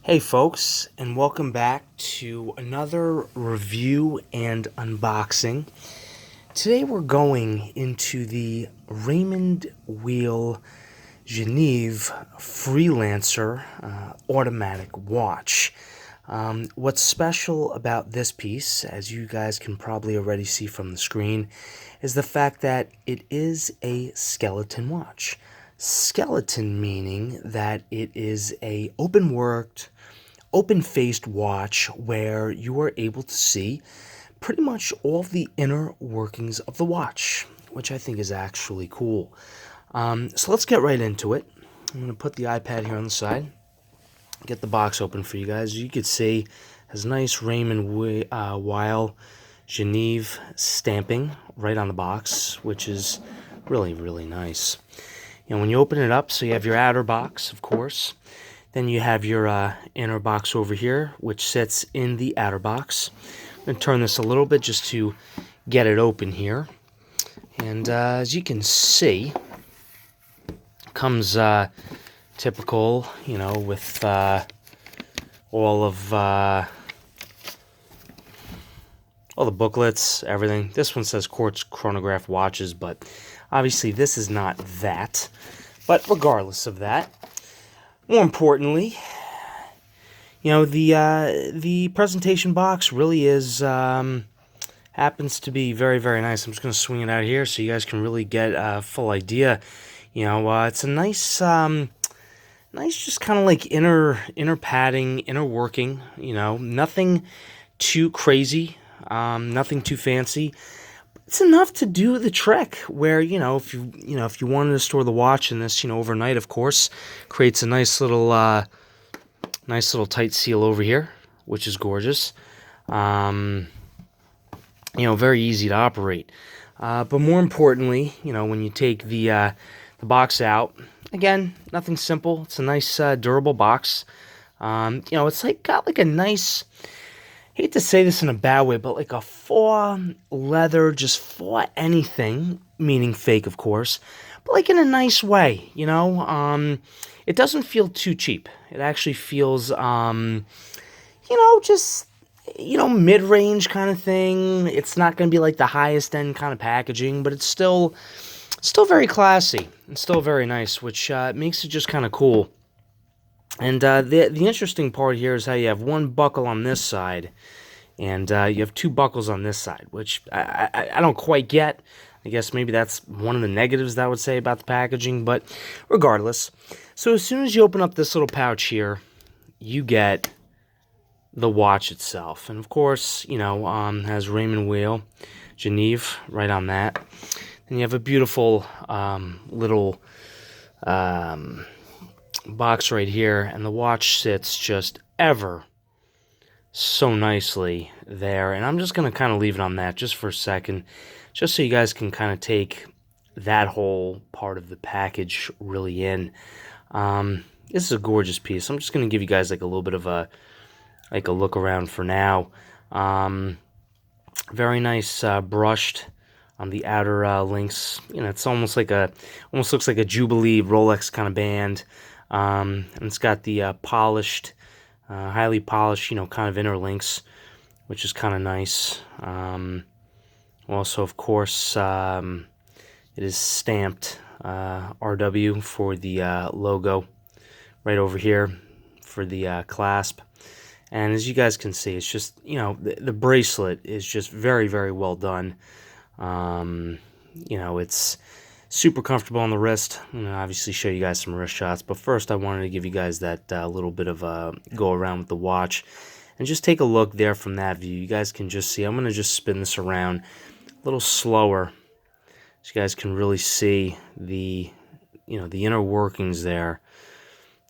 Hey folks, and welcome back to another review and unboxing. Today we're going into the Raymond Weil Freelancer automatic watch. What's special about this piece, as you guys can probably already see from the screen, is the fact that it is a skeleton watch. Skeleton meaning that it is a open-faced watch where you are able to see pretty much all the inner workings of the watch, which I think is actually cool. So let's get right into it. I'm going to put the iPad here on the side, get the box open for you guys. As you can see, it has nice Raymond Weil Genève stamping right on the box, which is really, really nice. When you open it up, so you have your outer box, of course. Then you have your inner box over here, which sits in the outer box. I'm going to turn this a little bit just to get it open here. And as you can see, comes typical, with all the booklets, everything. This one says quartz chronograph watches, but obviously this is not that. But regardless of that, more importantly, the presentation box really is happens to be very, very nice. I'm just going to swing it out here so you guys can really get a full idea. It's a nice, nice, just kind of like inner padding, inner working. Nothing too crazy, nothing too fancy. It's enough to do the trick where, if you wanted to store the watch in this, overnight, of course, creates a nice little tight seal over here, which is gorgeous. Very easy to operate. But more importantly, when you take the box out, again, nothing simple. It's a nice, durable box. It's got like a nice, hate to say this in a bad way, but like a for leather, just for anything, meaning fake, of course, but like in a nice way, it doesn't feel too cheap. It actually feels, just, mid-range kind of thing. It's not going to be like the highest end kind of packaging, but it's still very classy and still very nice, which makes it just kind of cool. And the interesting part here is how you have one buckle on this side, and you have two buckles on this side, which I don't quite get. I guess maybe that's one of the negatives that I would say about the packaging, but regardless. So as soon as you open up this little pouch here, you get the watch itself. And of course, has Raymond Weil Genève right on that. And you have a beautiful little box right here, and the watch sits just ever so nicely there. And I'm just going to kind of leave it on that just for a second, just so you guys can kind of take that whole part of the package really in. This is a gorgeous piece. I'm just going to give you guys like a little bit of a look around for now. Very nice brushed on the outer links. It's almost looks like a Jubilee Rolex kind of band. And it's got the polished, highly polished, kind of inner links, which is kind of nice. Also, of course, it is stamped RW for the logo right over here for the clasp. And as you guys can see, it's just, the bracelet is just very, very well done. It's super comfortable on the wrist. I'm going to obviously show you guys some wrist shots, but first I wanted to give you guys that little bit of a go around with the watch and just take a look there from that view. You guys can just see, I'm going to just spin this around a little slower so you guys can really see the inner workings there.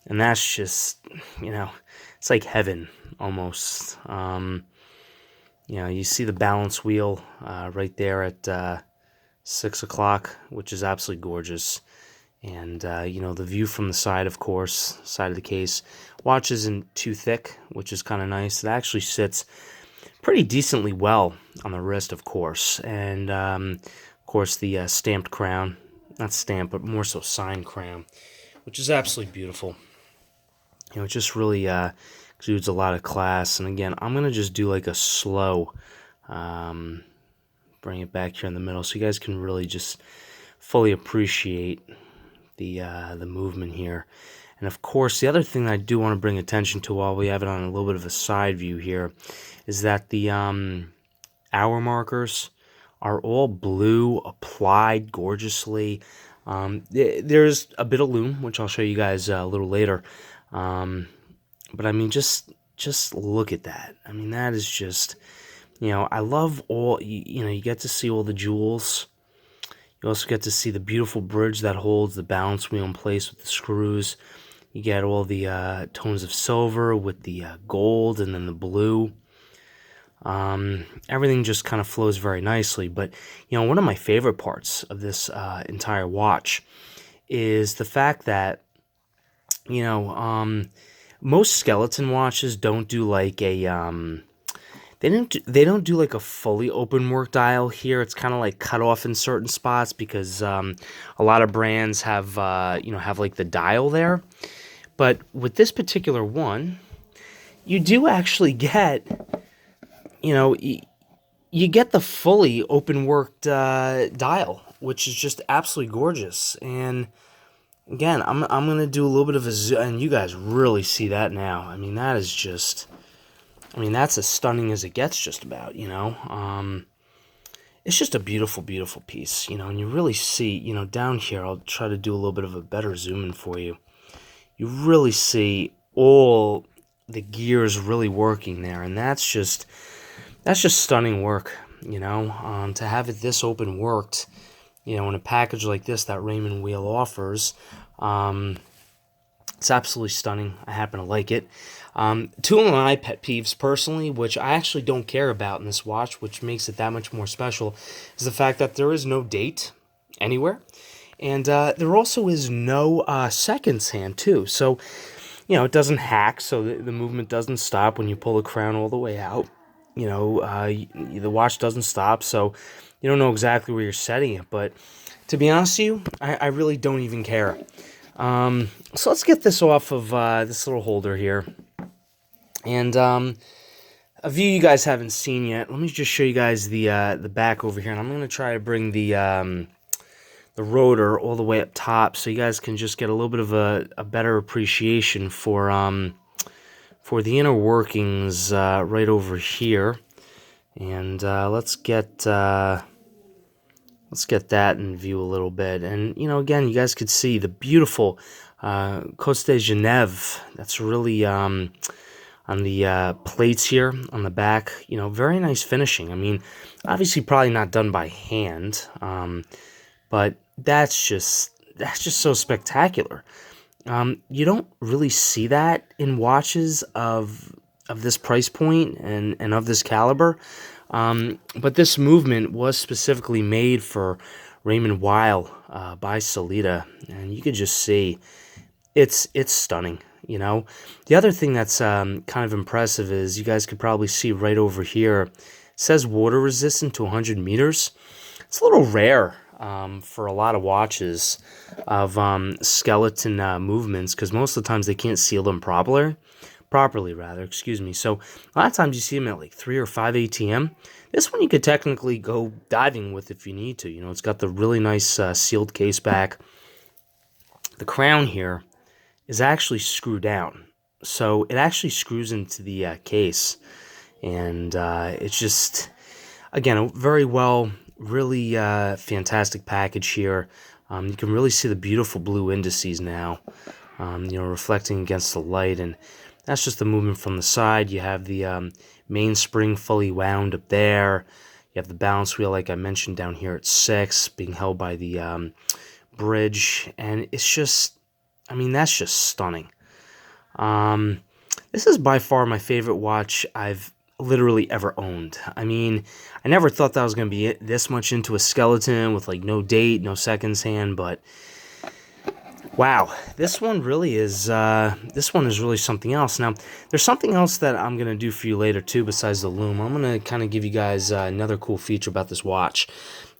And that's just, it's like heaven almost. You see the balance wheel right there at 6 o'clock, which is absolutely gorgeous. And, the view from the side, of course, side of the case. Watch isn't too thick, which is kind of nice. It actually sits pretty decently well on the wrist, of course. And, of course, the stamped crown. Not stamped, but more so signed crown, which is absolutely beautiful. You know, it just really exudes a lot of class. And again, I'm gonna just do like a slow, bring it back here in the middle, so you guys can really just fully appreciate the movement here. And of course, the other thing that I do want to bring attention to while we have it on a little bit of a side view here is that the hour markers are all blue, applied gorgeously. There's a bit of Lume, which I'll show you guys a little later. But I mean, just look at that. I mean, that is just, you know, I love all, you know, you get to see all the jewels. You also get to see the beautiful bridge that holds the balance wheel in place with the screws. You get all the tones of silver with the gold and then the blue. Everything just kind of flows very nicely. But, you know, one of my favorite parts of this entire watch is the fact that, you know, most skeleton watches don't do like a they don't do like a fully open work dial here. It's kind of like cut off in certain spots because a lot of brands have you know, have like the dial there. But with this particular one, you do actually get, you know, you get the fully open worked dial, which is just absolutely gorgeous. And again, I'm gonna do a little bit of a zoom, and you guys really see that now. I mean, that is just, I mean, that's as stunning as it gets, just about, you know. It's just a beautiful, beautiful piece, you know, and you really see, you know, down here, I'll try to do a little bit of a better zoom in for you. You really see all the gears really working there, and that's just stunning work, you know. To have it this open worked, you know, in a package like this that Raymond Weil offers, it's absolutely stunning. I happen to like it. Two of my pet peeves, personally, which I actually don't care about in this watch, which makes it that much more special, is the fact that there is no date anywhere. And there also is no seconds hand, too. So, you know, it doesn't hack, so the movement doesn't stop when you pull the crown all the way out. You know, the watch doesn't stop, so you don't know exactly where you're setting it. But to be honest with you, I really don't even care. So let's get this off of this little holder here. And a view you guys haven't seen yet. Let me just show you guys the back over here. And I'm going to try to bring the rotor all the way up top so you guys can just get a little bit of a better appreciation for the inner workings right over here. And let's get that in view a little bit. And, you know, again, you guys could see the beautiful Côte de Genève. That's really on the plates here on the back. You know, very nice finishing. I mean, obviously probably not done by hand, but that's just so spectacular. You don't really see that in watches of this price point and of this caliber. But this movement was specifically made for Raymond Weil by Sellita, and you could just see it's stunning. You know, the other thing that's kind of impressive is you guys could probably see right over here. It says water resistant to 100 meters. It's a little rare for a lot of watches of skeleton movements, because most of the times they can't seal them properly, excuse me. So a lot of times you see them at like 3 or 5 ATM. This one you could technically go diving with if you need to. You know, it's got the really nice sealed case back. The crown here is actually screwed down, so it actually screws into the case, and it's just, again, a very well, really fantastic package here. You can really see the beautiful blue indices now, you know, reflecting against the light, and that's just the movement from the side. You have the mainspring fully wound up there. You have the balance wheel, like I mentioned, down here at 6, being held by the bridge, and it's just, I mean, that's just stunning. This is by far my favorite watch I've literally ever owned. I mean, I never thought that I was going to be this much into a skeleton with like no date, no seconds hand, but wow, this one really is really something else. Now, there's something else that I'm going to do for you later too besides the Lume. I'm going to kind of give you guys another cool feature about this watch.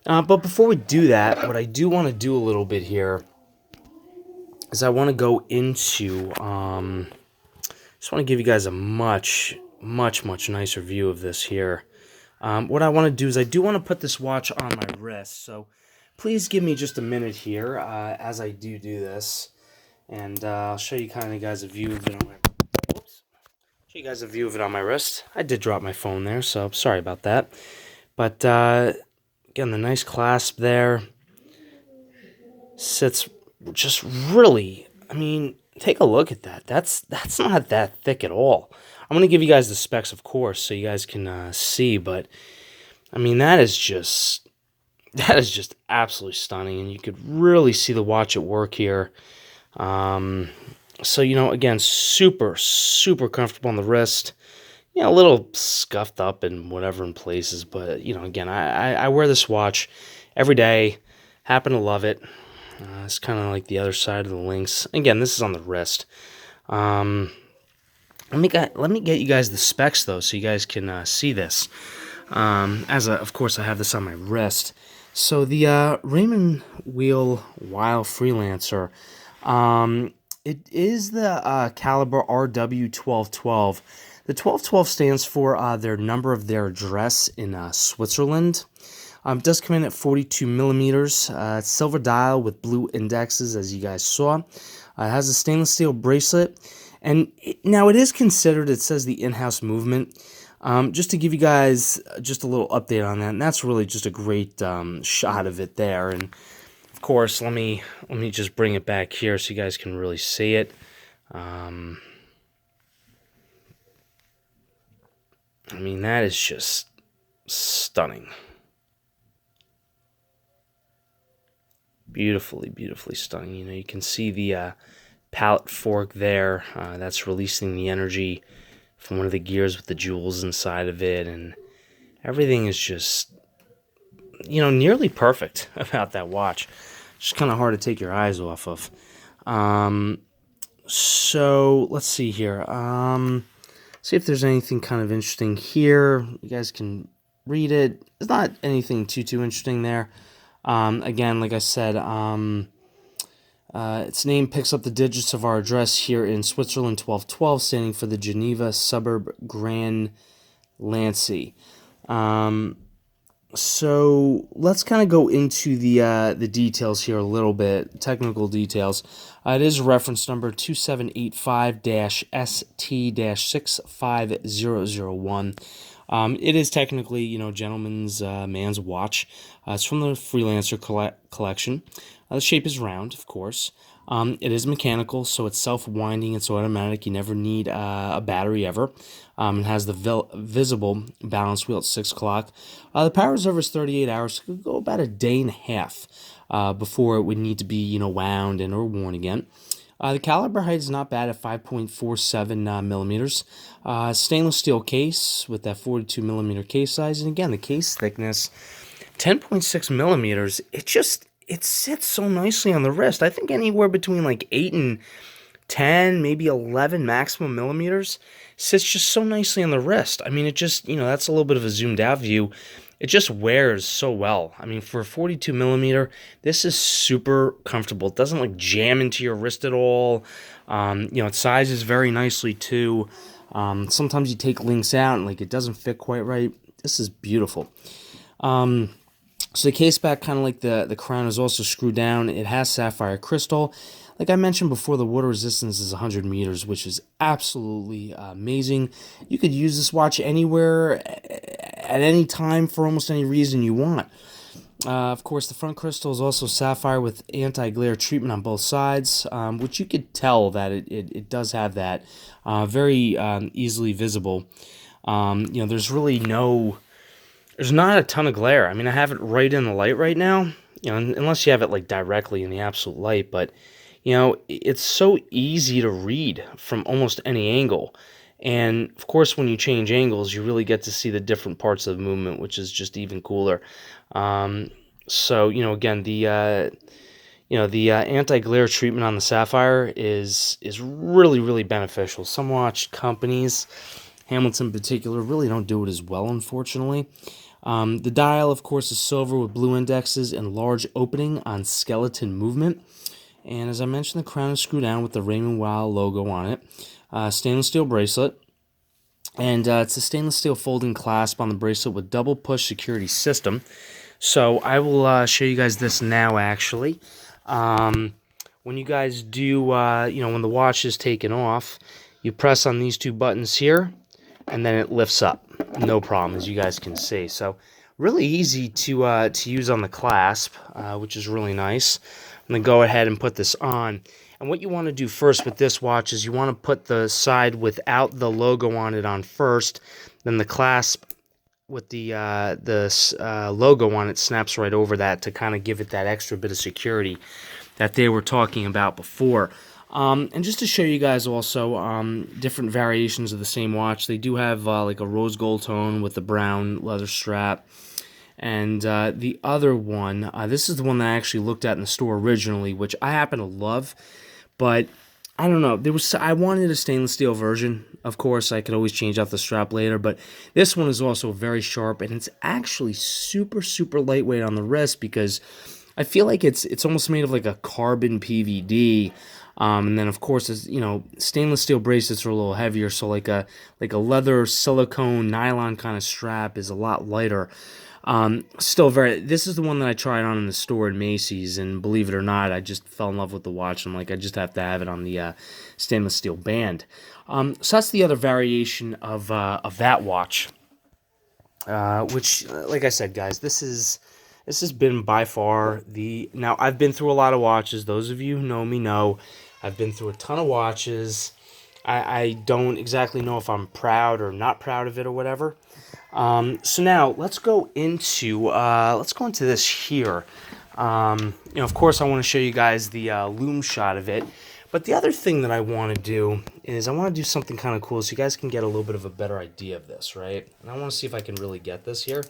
But before we do that, what I do want to do a little bit here is I want to go into Just want to give you guys a much nicer view of this here. What I want to do is I do want to put this watch on my wrist, so please give me just a minute here as I do this, and I'll show you kind of guys a view of it on my. Whoops. Show you guys a view of it on my wrist. I did drop my phone there, so sorry about that. But again, the nice clasp there sits just really. I mean, take a look at that. That's not that thick at all. I'm going to give you guys the specs, of course, so you guys can see, but I mean, that is just absolutely stunning, and you could really see the watch at work here. So, again, super comfortable on the wrist. A little scuffed up and whatever in places, but, again, I wear this watch every day. Happen to love it. It's kind of like the other side of the links. Again, this is on the wrist. Let me get you guys the specs, though, so you guys can see this. Of course, I have this on my wrist. So the Raymond Weil Freelancer, it is the Calibre RW1212. The 1212 stands for their number of their address in Switzerland. It does come in at 42 millimeters. Silver dial with blue indexes, as you guys saw. It has a stainless steel bracelet. And now it is considered, it says the in-house movement. Just to give you guys just a little update on that, and that's really just a great shot of it there. And of course, let me just bring it back here so you guys can really see it. I mean, that is just stunning. Beautifully stunning. You can see the pallet fork there. That's releasing the energy from one of the gears with the jewels inside of it, and everything is just, nearly perfect about that watch. It's just kind of hard to take your eyes off of. So let's see here. See if there's anything kind of interesting here. You guys can read it. There's not anything too interesting there. Again, like I said, its name picks up the digits of our address here in Switzerland, 1212, standing for the Geneva suburb Grand Lancy. So let's kind of go into the details here a little bit, technical details. It is reference number 2785-ST-65001. It is technically, gentleman's man's watch. It's from the Freelancer collection. The shape is round, of course. It is mechanical, so it's self-winding. It's automatic. You never need a battery ever. It has the visible balance wheel at 6 o'clock. The power reserve is 38 hours. So it could go about a day and a half before it would need to be, wound and or worn again. The caliber height is not bad at 5.47 millimeters. Stainless steel case with that 42 millimeter case size. And again, the case thickness, 10.6 millimeters. It sits so nicely on the wrist. I think anywhere between like 8 and 10, maybe 11 maximum millimeters. Sits just so nicely on the wrist. I mean, it just, that's a little bit of a zoomed out view. It just wears so well. I mean, for a 42 millimeter, this is super comfortable. It doesn't like jam into your wrist at all. It sizes very nicely too. Sometimes you take links out and like it doesn't fit quite right. This is beautiful. So the case back, kind of like the crown, is also screwed down. It has sapphire crystal. Like I mentioned before, the water resistance is 100 meters, which is absolutely amazing. You could use this watch anywhere, at any time, for almost any reason you want. Of course, the front crystal is also sapphire with anti-glare treatment on both sides, which you could tell that it does have that. Very easily visible. There's really there's not a ton of glare. I mean, I have it right in the light right now, unless you have it like directly in the absolute light, but it's so easy to read from almost any angle. And of course, when you change angles, you really get to see the different parts of the movement, which is just even cooler. So, again, the anti-glare treatment on the sapphire is really beneficial. Some watch companies, Hamilton in particular, really don't do it as well, unfortunately. The dial, of course, is silver with blue indexes and large opening on skeleton movement. And as I mentioned, the crown is screwed down with the Raymond Weil logo on it. stainless steel bracelet. And it's a stainless steel folding clasp on the bracelet with double push security system. So I will show you guys this now, actually. When you guys do, when the watch is taken off, you press on these two buttons here, and then it lifts up. No problem, as you guys can see. So really easy to use on the clasp, which is really nice. I'm going to go ahead and put this on. And what you want to do first with this watch is you want to put the side without the logo on it on first, then the clasp with the logo on it snaps right over that to kind of give it that extra bit of security that they were talking about before. And just to show you guys also different variations of the same watch, they do have like a rose gold tone with the brown leather strap. And the other one, this is the one that I actually looked at in the store originally, which I happen to love. But I don't know. I wanted a stainless steel version. Of course, I could always change out the strap later. But this one is also very sharp, and it's actually super, super lightweight on the wrist because I feel like it's almost made of like a carbon PVD. And then of course, stainless steel bracelets are a little heavier, so like a leather silicone nylon kind of strap is a lot lighter. Still this is the one that I tried on in the store at Macy's, and believe it or not, I just fell in love with the watch. I'm like, I just have to have it on the stainless steel band. So that's the other variation of that watch, which, like I said, guys, this has been by far now I've been through a lot of watches. Those of you who know me know I've been through a ton of watches. I don't exactly know if I'm proud or not proud of it or whatever. So now let's go into this here. Of course, I want to show you guys the Lume shot of it. But the other thing that I want to do is I want to do something kind of cool so you guys can get a little bit of a better idea of this, right? And I want to see if I can really get this here.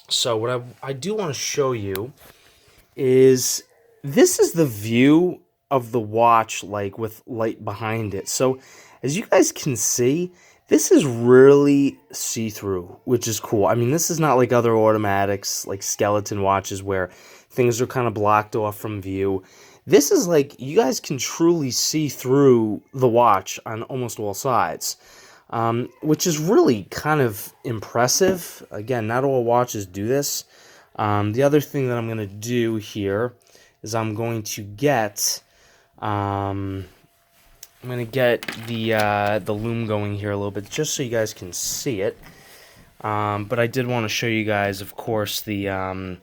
So what I do want to show you is this is the view of the watch, like with light behind it. So as you guys can see, this is really see-through, which is cool. I mean, this is not like other automatics, like skeleton watches where things are kind of blocked off from view. This is like, you guys can truly see through the watch on almost all sides, which is really kind of impressive. Again, not all watches do this. The other thing that I'm going to do here is I'm going to get the Lume going here a little bit just so you guys can see it. But I did want to show you guys, of course, the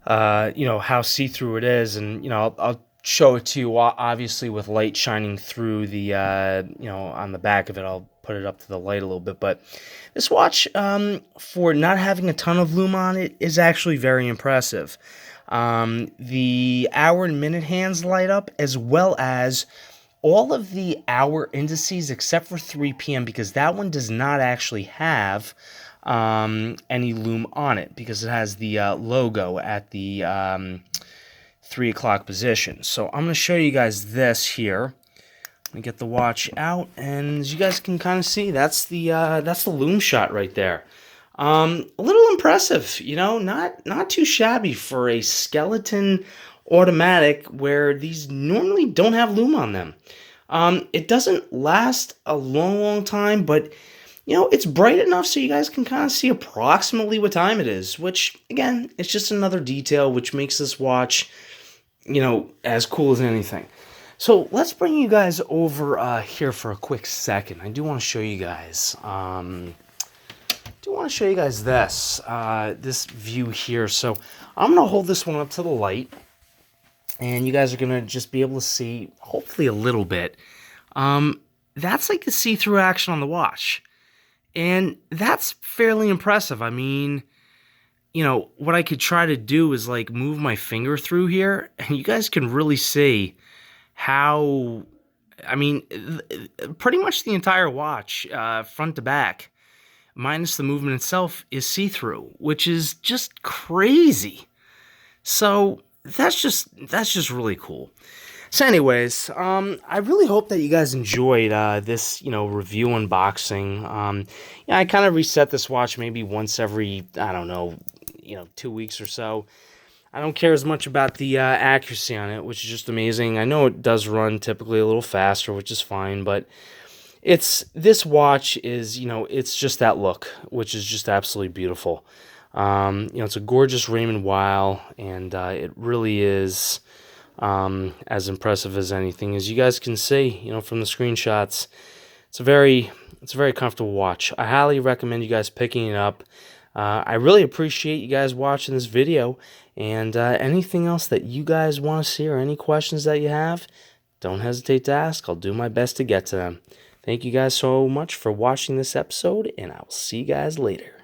how see-through it is, and I'll show it to you obviously with light shining through the on the back of it. I'll put it up to the light a little bit, but this watch, for not having a ton of Lume on it, is actually very impressive. The hour and minute hands light up, as well as all of the hour indices except for 3 p.m. because that one does not actually have any Lume on it because it has the logo at the 3 o'clock position. So I'm going to show you guys this here. Let me get the watch out, and as you guys can kind of see, that's the Lume shot right there. A little impressive, not too shabby for a skeleton automatic where these normally don't have Lume on them. It doesn't last a long time, but it's bright enough so you guys can kind of see approximately what time it is, which again, it's just another detail which makes this watch, as cool as anything. So let's bring you guys over here for a quick second. I do want to show you guys. This view here. So I'm going to hold this one up to the light, and you guys are going to just be able to see, hopefully, a little bit. That's like the see-through action on the watch, and that's fairly impressive. I mean, what I could try to do is like move my finger through here, and you guys can really see how, pretty much the entire watch, front to back, minus the movement itself, is see-through, which is just crazy. So that's just really cool. So anyways, I really hope that you guys enjoyed this, review unboxing. I kind of reset this watch maybe once every, I don't know, 2 weeks or so. I don't care as much about the accuracy on it, which is just amazing. I know it does run typically a little faster, which is fine, but this watch is, it's just that look, which is just absolutely beautiful. It's a gorgeous Raymond Weil, and it really is as impressive as anything. As you guys can see, from the screenshots, it's a very comfortable watch. I highly recommend you guys picking it up. I really appreciate you guys watching this video, and anything else that you guys want to see or any questions that you have, don't hesitate to ask. I'll do my best to get to them. Thank you guys so much for watching this episode, and I will see you guys later.